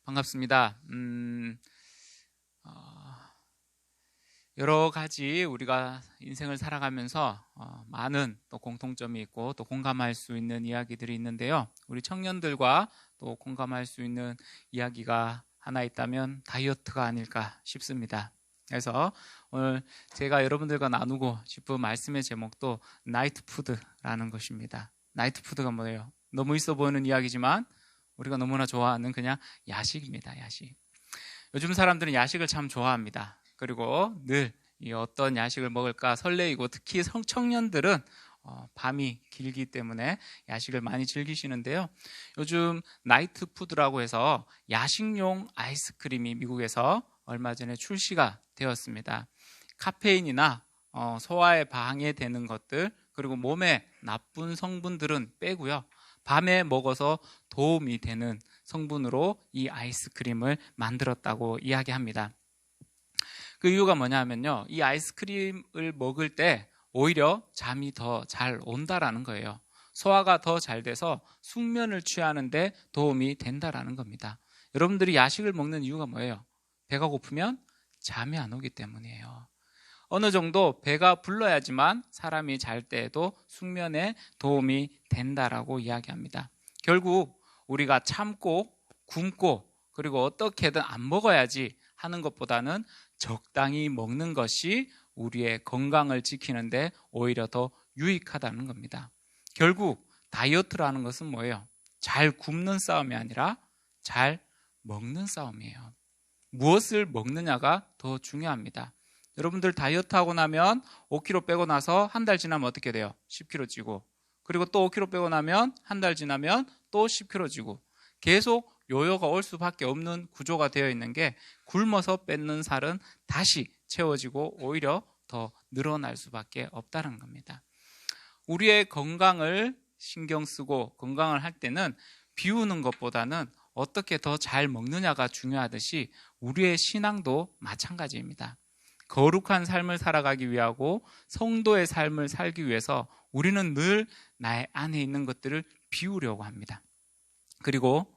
반갑습니다. 여러 가지 우리가 인생을 살아가면서 많은 또 공통점이 있고 또 공감할 수 있는 이야기들이 있는데요. 우리 청년들과 또 공감할 수 있는 이야기가 하나 있다면 다이어트가 아닐까 싶습니다. 그래서 오늘 제가 여러분들과 나누고 싶은 말씀의 제목도 나이트 푸드라는 것입니다. 나이트 푸드가 뭐예요? 너무 있어 보이는 이야기지만 우리가 너무나 좋아하는 그냥 야식입니다. 야식. 요즘 사람들은 야식을 참 좋아합니다. 그리고 늘 이 어떤 야식을 먹을까 설레이고, 특히 청년들은 밤이 길기 때문에 야식을 많이 즐기시는데요. 요즘 나이트 푸드라고 해서 야식용 아이스크림이 미국에서 얼마 전에 출시가 되었습니다. 카페인이나 소화에 방해되는 것들, 그리고 몸에 나쁜 성분들은 빼고요. 밤에 먹어서 도움이 되는 성분으로 이 아이스크림을 만들었다고 이야기합니다. 그 이유가 뭐냐면요, 이 아이스크림을 먹을 때 오히려 잠이 더 잘 온다라는 거예요. 소화가 더 잘 돼서 숙면을 취하는데 도움이 된다라는 겁니다. 여러분들이 야식을 먹는 이유가 뭐예요? 배가 고프면 잠이 안 오기 때문이에요. 어느 정도 배가 불러야지만 사람이 잘 때에도 숙면에 도움이 된다라고 이야기합니다. 결국 우리가 참고 굶고 그리고 어떻게든 안 먹어야지 하는 것보다는 적당히 먹는 것이 우리의 건강을 지키는데 오히려 더 유익하다는 겁니다. 결국 다이어트라는 것은 뭐예요? 잘 굶는 싸움이 아니라 잘 먹는 싸움이에요. 무엇을 먹느냐가 더 중요합니다. 여러분들 다이어트 하고 나면 5kg 빼고 나서 한 달 지나면 어떻게 돼요? 10kg 찌고, 그리고 또 5kg 빼고 나면 한 달 지나면 또 10kg 찌고, 계속 요요가 올 수밖에 없는 구조가 되어 있는 게, 굶어서 뺏는 살은 다시 채워지고 오히려 더 늘어날 수밖에 없다는 겁니다. 우리의 건강을 신경 쓰고 건강을 할 때는 비우는 것보다는 어떻게 더 잘 먹느냐가 중요하듯이 우리의 신앙도 마찬가지입니다. 거룩한 삶을 살아가기 위하고 성도의 삶을 살기 위해서 우리는 늘 나의 안에 있는 것들을 비우려고 합니다. 그리고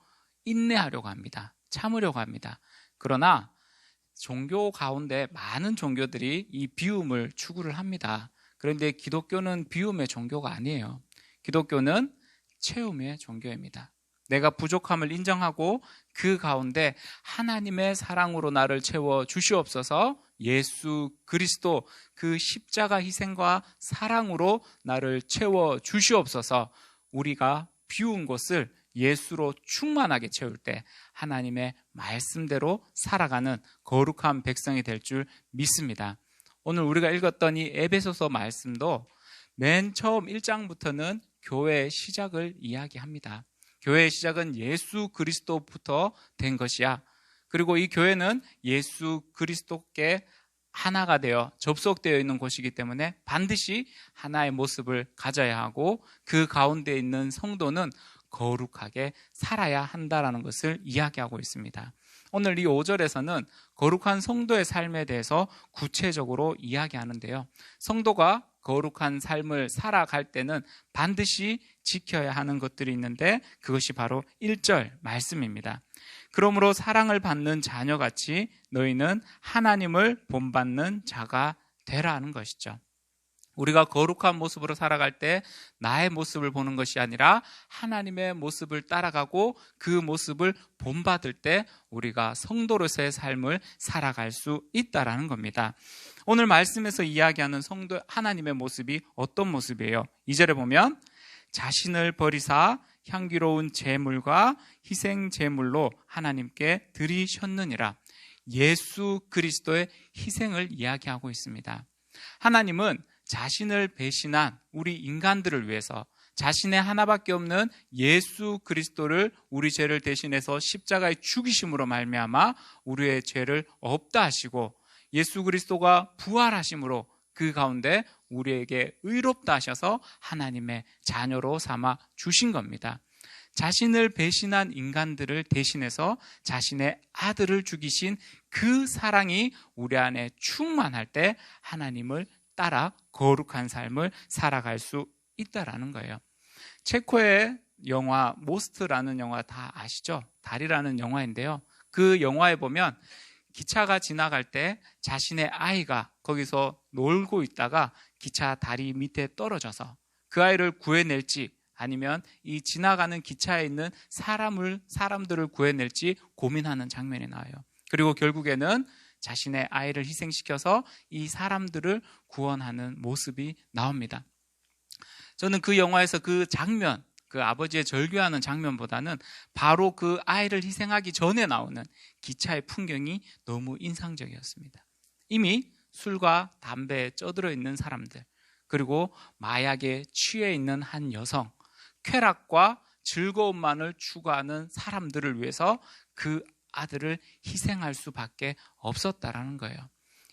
인내하려고 합니다. 참으려고 합니다. 그러나 종교 가운데 많은 종교들이 이 비움을 추구를 합니다. 그런데 기독교는 비움의 종교가 아니에요. 기독교는 채움의 종교입니다. 내가 부족함을 인정하고 그 가운데 하나님의 사랑으로 나를 채워 주시옵소서, 예수 그리스도 그 십자가 희생과 사랑으로 나를 채워 주시옵소서, 우리가 비운 곳을 예수로 충만하게 채울 때 하나님의 말씀대로 살아가는 거룩한 백성이 될 줄 믿습니다. 오늘 우리가 읽었던 이 에베소서 말씀도 맨 처음 1장부터는 교회의 시작을 이야기합니다. 교회의 시작은 예수 그리스도부터 된 것이야. 그리고 이 교회는 예수 그리스도께 하나가 되어 접속되어 있는 곳이기 때문에 반드시 하나의 모습을 가져야 하고, 그 가운데 있는 성도는 거룩하게 살아야 한다는 것을 이야기하고 있습니다. 오늘 이 5절에서는 거룩한 성도의 삶에 대해서 구체적으로 이야기하는데요. 성도가 거룩한 삶을 살아갈 때는 반드시 지켜야 하는 것들이 있는데, 그것이 바로 1절 말씀입니다. 그러므로 사랑을 받는 자녀같이 너희는 하나님을 본받는 자가 되라는 것이죠. 우리가 거룩한 모습으로 살아갈 때 나의 모습을 보는 것이 아니라 하나님의 모습을 따라가고 그 모습을 본받을 때 우리가 성도로서의 삶을 살아갈 수 있다라는 겁니다. 오늘 말씀에서 이야기하는 성도 하나님의 모습이 어떤 모습이에요? 2절에 보면 자신을 버리사 향기로운 제물과 희생 제물로 하나님께 드리셨느니라. 예수 그리스도의 희생을 이야기하고 있습니다. 하나님은 자신을 배신한 우리 인간들을 위해서 자신의 하나밖에 없는 예수 그리스도를 우리 죄를 대신해서 십자가에 죽이심으로 말미암아 우리의 죄를 없다 하시고, 예수 그리스도가 부활하심으로 그 가운데 우리에게 의롭다 하셔서 하나님의 자녀로 삼아 주신 겁니다. 자신을 배신한 인간들을 대신해서 자신의 아들을 죽이신 그 사랑이 우리 안에 충만할 때 하나님을 따라 거룩한 삶을 살아갈 수 있다라는 거예요. 체코의 영화 모스트라는 영화 다 아시죠? 달이라는 영화인데요. 그 영화에 보면 기차가 지나갈 때 자신의 아이가 거기서 놀고 있다가 기차 다리 밑에 떨어져서 그 아이를 구해낼지 아니면 이 지나가는 기차에 있는 사람들을 구해낼지 고민하는 장면이 나와요. 그리고 결국에는 자신의 아이를 희생시켜서 이 사람들을 구원하는 모습이 나옵니다. 저는 그 영화에서 그 장면, 그 아버지의 절규하는 장면보다는 바로 그 아이를 희생하기 전에 나오는 기차의 풍경이 너무 인상적이었습니다. 이미 술과 담배에 쪄들어 있는 사람들, 그리고 마약에 취해 있는 한 여성, 쾌락과 즐거움만을 추구하는 사람들을 위해서 그 아들을 희생할 수밖에 없었다라는 거예요.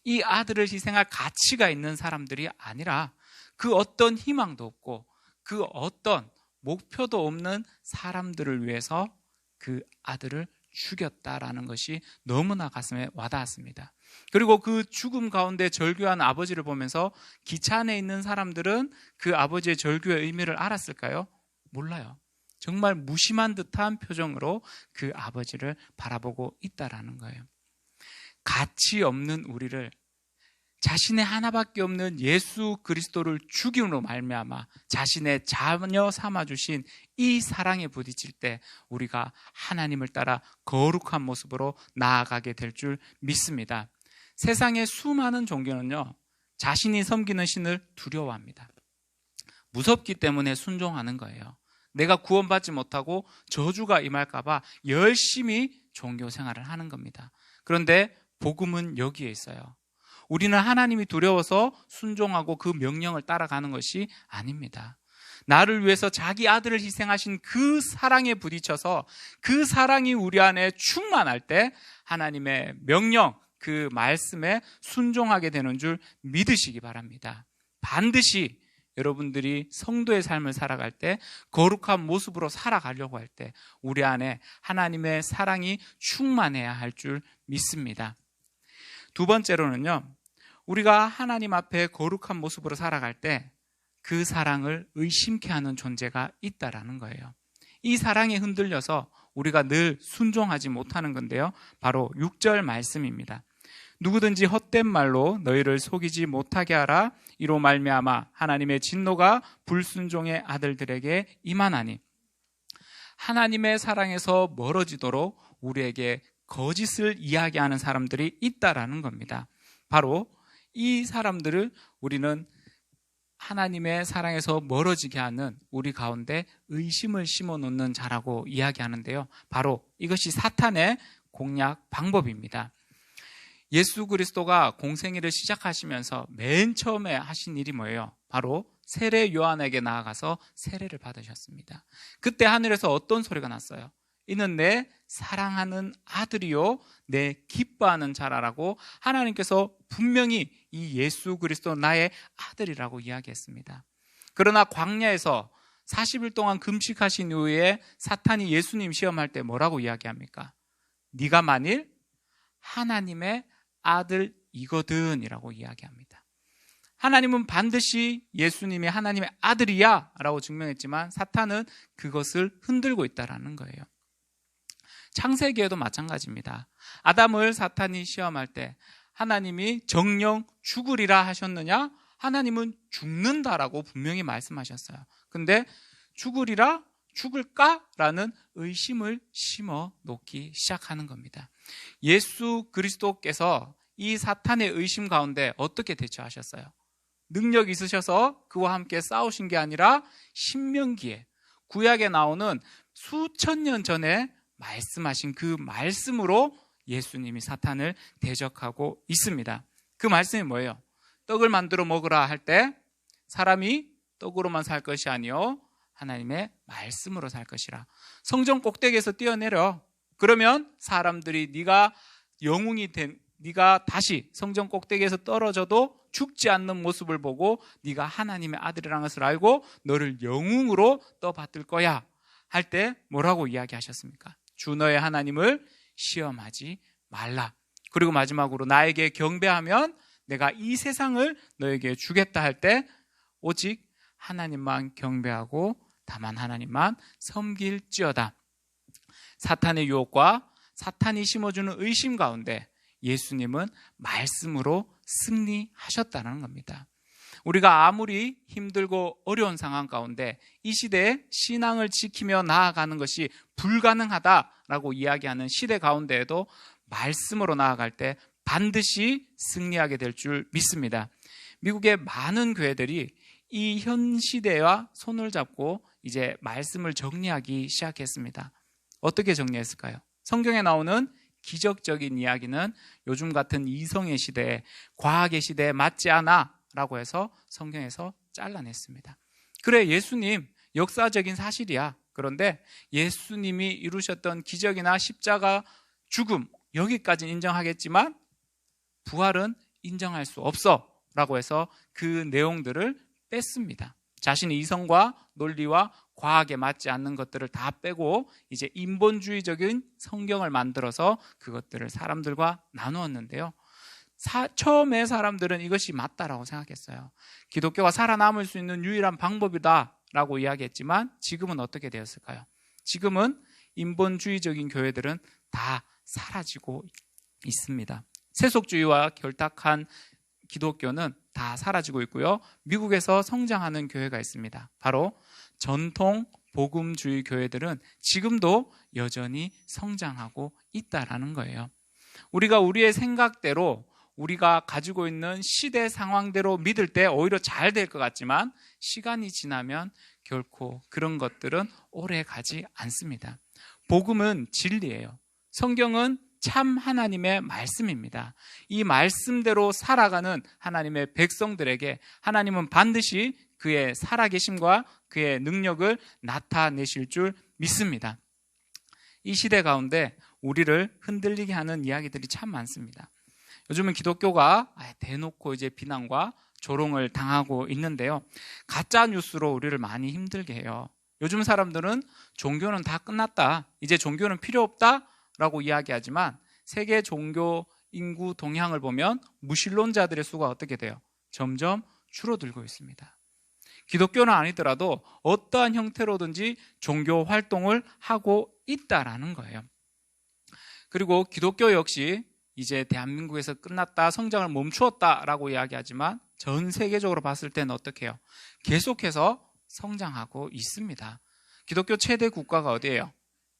이 아들을 희생할 가치가 있는 사람들이 아니라 그 어떤 희망도 없고 그 어떤 목표도 없는 사람들을 위해서 그 아들을 죽였다라는 것이 너무나 가슴에 와닿았습니다. 그리고 그 죽음 가운데 절규하는 아버지를 보면서 기차 안에 있는 사람들은 그 아버지의 절규의 의미를 알았을까요? 몰라요. 정말 무심한 듯한 표정으로 그 아버지를 바라보고 있다라는 거예요. 가치 없는 우리를 자신의 하나밖에 없는 예수 그리스도를 죽임으로 말미암아 자신의 자녀 삼아주신 이 사랑에 부딪힐 때 우리가 하나님을 따라 거룩한 모습으로 나아가게 될 줄 믿습니다. 세상의 수많은 종교는요, 자신이 섬기는 신을 두려워합니다. 무섭기 때문에 순종하는 거예요. 내가 구원받지 못하고 저주가 임할까봐 열심히 종교 생활을 하는 겁니다. 그런데 복음은 여기에 있어요. 우리는 하나님이 두려워서 순종하고 그 명령을 따라가는 것이 아닙니다. 나를 위해서 자기 아들을 희생하신 그 사랑에 부딪혀서 그 사랑이 우리 안에 충만할 때 하나님의 명령, 그 말씀에 순종하게 되는 줄 믿으시기 바랍니다. 반드시 여러분들이 성도의 삶을 살아갈 때, 거룩한 모습으로 살아가려고 할 때 우리 안에 하나님의 사랑이 충만해야 할 줄 믿습니다. 두 번째로는요, 우리가 하나님 앞에 거룩한 모습으로 살아갈 때 그 사랑을 의심케 하는 존재가 있다라는 거예요. 이 사랑에 흔들려서 우리가 늘 순종하지 못하는 건데요, 바로 6절 말씀입니다. 누구든지 헛된 말로 너희를 속이지 못하게 하라. 이로 말미암아 하나님의 진노가 불순종의 아들들에게 임하나니. 하나님의 사랑에서 멀어지도록 우리에게 거짓을 이야기하는 사람들이 있다라는 겁니다. 바로 이 사람들을 우리는 하나님의 사랑에서 멀어지게 하는 우리 가운데 의심을 심어놓는 자라고 이야기하는데요, 바로 이것이 사탄의 공략 방법입니다. 예수 그리스도가 공생애를 시작하시면서 맨 처음에 하신 일이 뭐예요? 바로 세례 요한에게 나아가서 세례를 받으셨습니다. 그때 하늘에서 어떤 소리가 났어요? 이는 내 사랑하는 아들이요 내 기뻐하는 자라라고 하나님께서 분명히 이 예수 그리스도 나의 아들이라고 이야기했습니다. 그러나 광야에서 40일 동안 금식하신 이후에 사탄이 예수님 시험할 때 뭐라고 이야기합니까? 네가 만일 하나님의 아들이거든 이라고 이야기합니다. 하나님은 반드시 예수님이 하나님의 아들이야 라고 증명했지만 사탄은 그것을 흔들고 있다는 거예요. 창세기에도 마찬가지입니다. 아담을 사탄이 시험할 때 하나님이 정령 죽으리라 하셨느냐? 하나님은 죽는다라고 분명히 말씀하셨어요. 근데 죽으리라? 죽을까? 라는 의심을 심어 놓기 시작하는 겁니다. 예수 그리스도께서 이 사탄의 의심 가운데 어떻게 대처하셨어요? 능력 있으셔서 그와 함께 싸우신 게 아니라 신명기에 구약에 나오는 수천 년 전에 말씀하신 그 말씀으로 예수님이 사탄을 대적하고 있습니다. 그 말씀이 뭐예요? 떡을 만들어 먹으라 할 때 사람이 떡으로만 살 것이 아니요 하나님의 말씀으로 살 것이라. 성전 꼭대기에서 뛰어내려. 그러면 사람들이 네가 다시 성전 꼭대기에서 떨어져도 죽지 않는 모습을 보고 네가 하나님의 아들이라는 것을 알고 너를 영웅으로 떠받들 거야 할 때 뭐라고 이야기하셨습니까? 주 너의 하나님을 시험하지 말라. 그리고 마지막으로 나에게 경배하면 내가 이 세상을 너에게 주겠다 할 때 오직 하나님만 경배하고 다만 하나님만 섬길지어다. 사탄의 유혹과 사탄이 심어주는 의심 가운데 예수님은 말씀으로 승리하셨다는 겁니다. 우리가 아무리 힘들고 어려운 상황 가운데 이 시대에 신앙을 지키며 나아가는 것이 불가능하다라고 이야기하는 시대 가운데에도 말씀으로 나아갈 때 반드시 승리하게 될 줄 믿습니다. 미국의 많은 교회들이 이 현 시대와 손을 잡고 이제 말씀을 정리하기 시작했습니다. 어떻게 정리했을까요? 성경에 나오는 기적적인 이야기는 요즘 같은 이성의 시대에, 과학의 시대에 맞지 않아 라고 해서 성경에서 잘라냈습니다. 그래, 예수님 역사적인 사실이야. 그런데 예수님이 이루셨던 기적이나 십자가, 죽음 여기까지는 인정하겠지만 부활은 인정할 수 없어 라고 해서 그 내용들을 뺐습니다. 자신의 이성과 논리와 과학에 맞지 않는 것들을 다 빼고 이제 인본주의적인 성경을 만들어서 그것들을 사람들과 나누었는데요. 처음에 사람들은 이것이 맞다라고 생각했어요. 기독교가 살아남을 수 있는 유일한 방법이다라고 이야기했지만 지금은 어떻게 되었을까요? 지금은 인본주의적인 교회들은 다 사라지고 있습니다. 세속주의와 결탁한 기독교는 다 사라지고 있고요. 미국에서 성장하는 교회가 있습니다. 바로 전통 복음주의 교회들은 지금도 여전히 성장하고 있다라는 거예요. 우리가 우리의 생각대로, 우리가 가지고 있는 시대 상황대로 믿을 때 오히려 잘 될 것 같지만 시간이 지나면 결코 그런 것들은 오래 가지 않습니다. 복음은 진리예요. 성경은 참 하나님의 말씀입니다. 이 말씀대로 살아가는 하나님의 백성들에게 하나님은 반드시 그의 살아계심과 그의 능력을 나타내실 줄 믿습니다. 이 시대 가운데 우리를 흔들리게 하는 이야기들이 참 많습니다. 요즘은 기독교가 대놓고 이제 비난과 조롱을 당하고 있는데요. 가짜 뉴스로 우리를 많이 힘들게 해요. 요즘 사람들은 종교는 다 끝났다, 이제 종교는 필요 없다라고 이야기하지만 세계 종교 인구 동향을 보면 무신론자들의 수가 어떻게 돼요? 점점 줄어들고 있습니다. 기독교는 아니더라도 어떠한 형태로든지 종교 활동을 하고 있다라는 거예요. 그리고 기독교 역시 이제 대한민국에서 끝났다, 성장을 멈추었다라고 이야기하지만 전 세계적으로 봤을 때는 어떻게 해요? 계속해서 성장하고 있습니다. 기독교 최대 국가가 어디예요?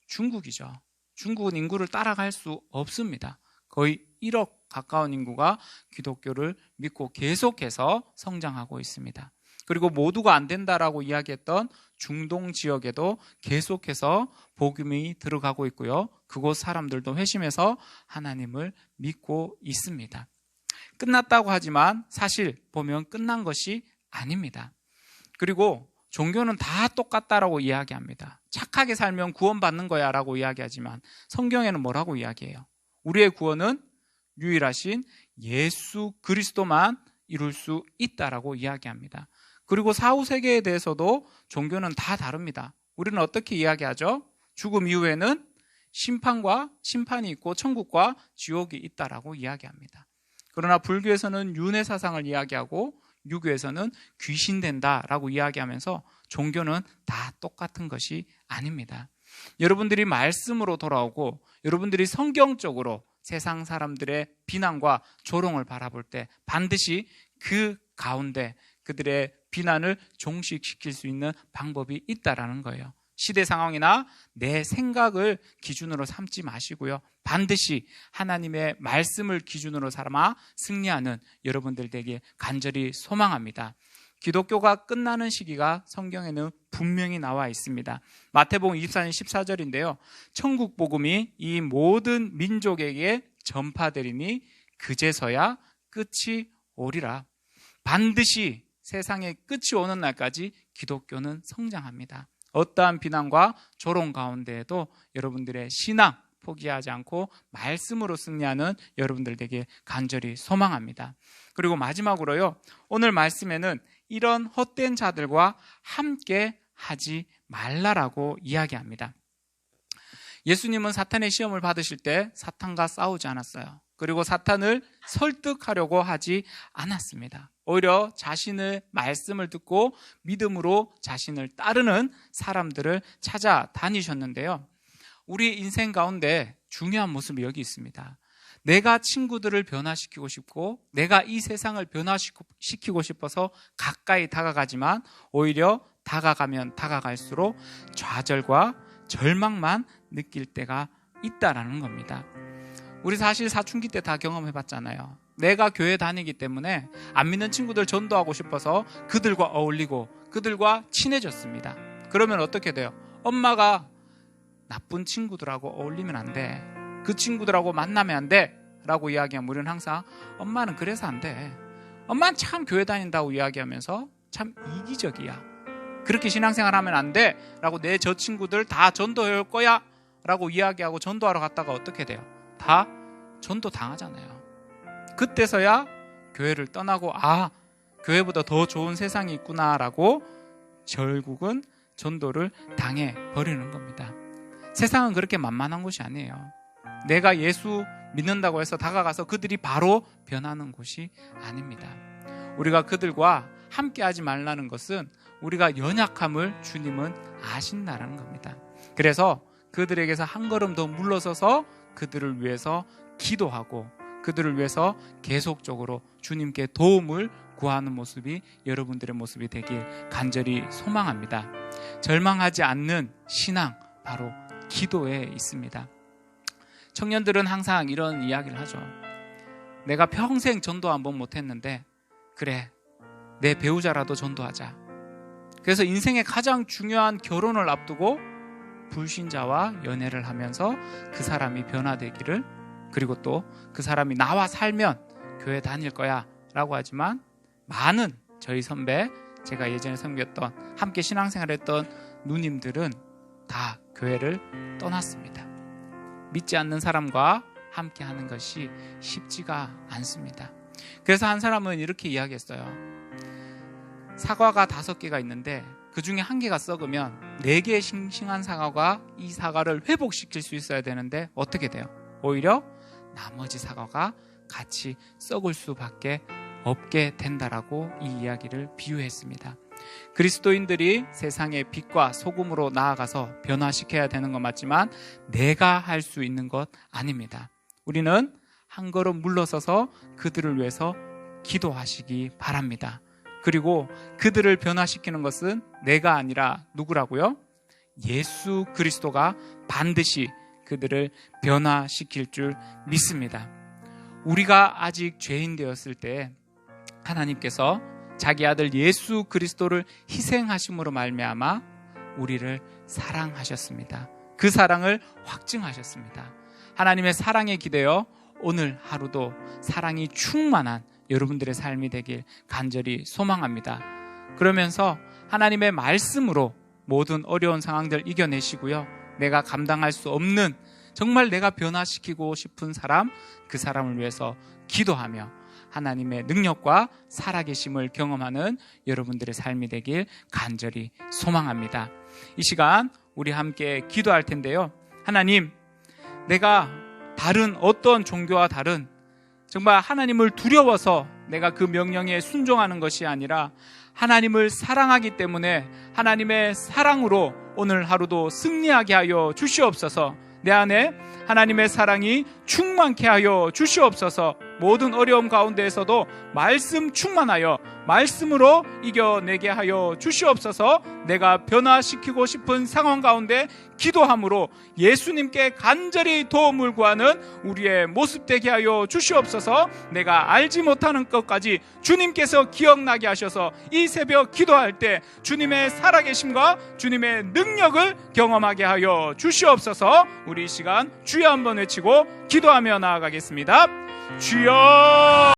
중국이죠. 중국은 인구를 따라갈 수 없습니다. 거의 1억 가까운 인구가 기독교를 믿고 계속해서 성장하고 있습니다. 그리고 모두가 안 된다라고 이야기했던 중동 지역에도 계속해서 복음이 들어가고 있고요. 그곳 사람들도 회심해서 하나님을 믿고 있습니다. 끝났다고 하지만 사실 보면 끝난 것이 아닙니다. 그리고 종교는 다 똑같다라고 이야기합니다. 착하게 살면 구원받는 거야 라고 이야기하지만 성경에는 뭐라고 이야기해요? 우리의 구원은 유일하신 예수 그리스도만 이룰 수 있다라고 이야기합니다. 그리고 사후세계에 대해서도 종교는 다 다릅니다. 우리는 어떻게 이야기하죠? 죽음 이후에는 심판이 있고 천국과 지옥이 있다라고 이야기합니다. 그러나 불교에서는 윤회사상을 이야기하고 유교에서는 귀신 된다라고 이야기하면서 종교는 다 똑같은 것이 아닙니다. 여러분들이 말씀으로 돌아오고 여러분들이 성경적으로 세상 사람들의 비난과 조롱을 바라볼 때 반드시 그 가운데 그들의 비난을 종식시킬 수 있는 방법이 있다라는 거예요. 시대 상황이나 내 생각을 기준으로 삼지 마시고요. 반드시 하나님의 말씀을 기준으로 삼아 승리하는 여러분들 되게 간절히 소망합니다. 기독교가 끝나는 시기가 성경에는 분명히 나와 있습니다. 마태복음 24장 14절인데요. 천국 복음이 이 모든 민족에게 전파되리니 그제서야 끝이 오리라. 반드시 세상의 끝이 오는 날까지 기독교는 성장합니다. 어떠한 비난과 조롱 가운데에도 여러분들의 신앙 포기하지 않고 말씀으로 승리하는 여러분들 되게 간절히 소망합니다. 그리고 마지막으로요, 오늘 말씀에는 이런 헛된 자들과 함께 하지 말라라고 이야기합니다. 예수님은 사탄의 시험을 받으실 때 사탄과 싸우지 않았어요. 그리고 사탄을 설득하려고 하지 않았습니다. 오히려 자신의 말씀을 듣고 믿음으로 자신을 따르는 사람들을 찾아다니셨는데요. 우리 인생 가운데 중요한 모습이 여기 있습니다. 내가 친구들을 변화시키고 싶고 내가 이 세상을 변화시키고 싶어서 가까이 다가가지만 오히려 다가가면 다가갈수록 좌절과 절망만 느낄 때가 있다라는 겁니다. 우리 사실 사춘기 때 다 경험해봤잖아요. 내가 교회 다니기 때문에 안 믿는 친구들 전도하고 싶어서 그들과 어울리고 그들과 친해졌습니다. 그러면 어떻게 돼요? 엄마가 나쁜 친구들하고 어울리면 안 돼, 그 친구들하고 만나면 안 돼 라고 이야기하면 우리는 항상 엄마는 그래서 안 돼, 엄마는 참 교회 다닌다고 이야기하면서 참 이기적이야, 그렇게 신앙생활 하면 안 돼 라고 내 저 친구들 다 전도해 올 거야 라고 이야기하고 전도하러 갔다가 어떻게 돼요? 다 전도 당하잖아요. 그때서야 교회를 떠나고 교회보다 더 좋은 세상이 있구나 라고 결국은 전도를 당해 버리는 겁니다. 세상은 그렇게 만만한 곳이 아니에요. 내가 예수 믿는다고 해서 다가가서 그들이 바로 변하는 곳이 아닙니다. 우리가 그들과 함께 하지 말라는 것은 우리가 연약함을 주님은 아신다라는 겁니다. 그래서 그들에게서 한 걸음 더 물러서서 그들을 위해서 기도하고 그들을 위해서 계속적으로 주님께 도움을 구하는 모습이 여러분들의 모습이 되길 간절히 소망합니다. 절망하지 않는 신앙, 바로 기도에 있습니다. 청년들은 항상 이런 이야기를 하죠. 내가 평생 전도 한 번 못했는데 그래, 내 배우자라도 전도하자. 그래서 인생의 가장 중요한 결혼을 앞두고 불신자와 연애를 하면서 그 사람이 변화되기를, 그리고 또 그 사람이 나와 살면 교회 다닐 거야 라고 하지만 많은 저희 선배, 제가 예전에 섬겼던 함께 신앙생활했던 누님들은 다 교회를 떠났습니다. 믿지 않는 사람과 함께 하는 것이 쉽지가 않습니다. 그래서 한 사람은 이렇게 이야기했어요. 사과가 5개가 있는데 그 중에 1개가 썩으면 4개의 싱싱한 사과가 이 사과를 회복시킬 수 있어야 되는데 어떻게 돼요? 오히려 나머지 사과가 같이 썩을 수밖에 없게 된다라고 이 이야기를 비유했습니다. 그리스도인들이 세상의 빛과 소금으로 나아가서 변화시켜야 되는 건 맞지만 내가 할 수 있는 것 아닙니다. 우리는 한 걸음 물러서서 그들을 위해서 기도하시기 바랍니다. 그리고 그들을 변화시키는 것은 내가 아니라 누구라고요? 예수 그리스도가 반드시 그들을 변화시킬 줄 믿습니다. 우리가 아직 죄인 되었을 때 하나님께서 자기 아들 예수 그리스도를 희생하심으로 말미암아 우리를 사랑하셨습니다. 그 사랑을 확증하셨습니다. 하나님의 사랑에 기대어 오늘 하루도 사랑이 충만한 여러분들의 삶이 되길 간절히 소망합니다. 그러면서 하나님의 말씀으로 모든 어려운 상황들 이겨내시고요. 내가 감당할 수 없는, 정말 내가 변화시키고 싶은 사람, 그 사람을 위해서 기도하며 하나님의 능력과 살아계심을 경험하는 여러분들의 삶이 되길 간절히 소망합니다. 이 시간 우리 함께 기도할 텐데요. 하나님, 내가 다른 어떤 종교와 다른 정말 하나님을 두려워서 내가 그 명령에 순종하는 것이 아니라 하나님을 사랑하기 때문에 하나님의 사랑으로 오늘 하루도 승리하게 하여 주시옵소서. 내 안에 하나님의 사랑이 충만케 하여 주시옵소서. 모든 어려움 가운데에서도 말씀 충만하여 말씀으로 이겨내게 하여 주시옵소서. 내가 변화시키고 싶은 상황 가운데 기도함으로 예수님께 간절히 도움을 구하는 우리의 모습 되게 하여 주시옵소서. 내가 알지 못하는 것까지 주님께서 기억나게 하셔서 이 새벽 기도할 때 주님의 살아계심과 주님의 능력을 경험하게 하여 주시옵소서. 우리 이 시간 주여 한번 외치고 기도하며 나아가겠습니다. 주여.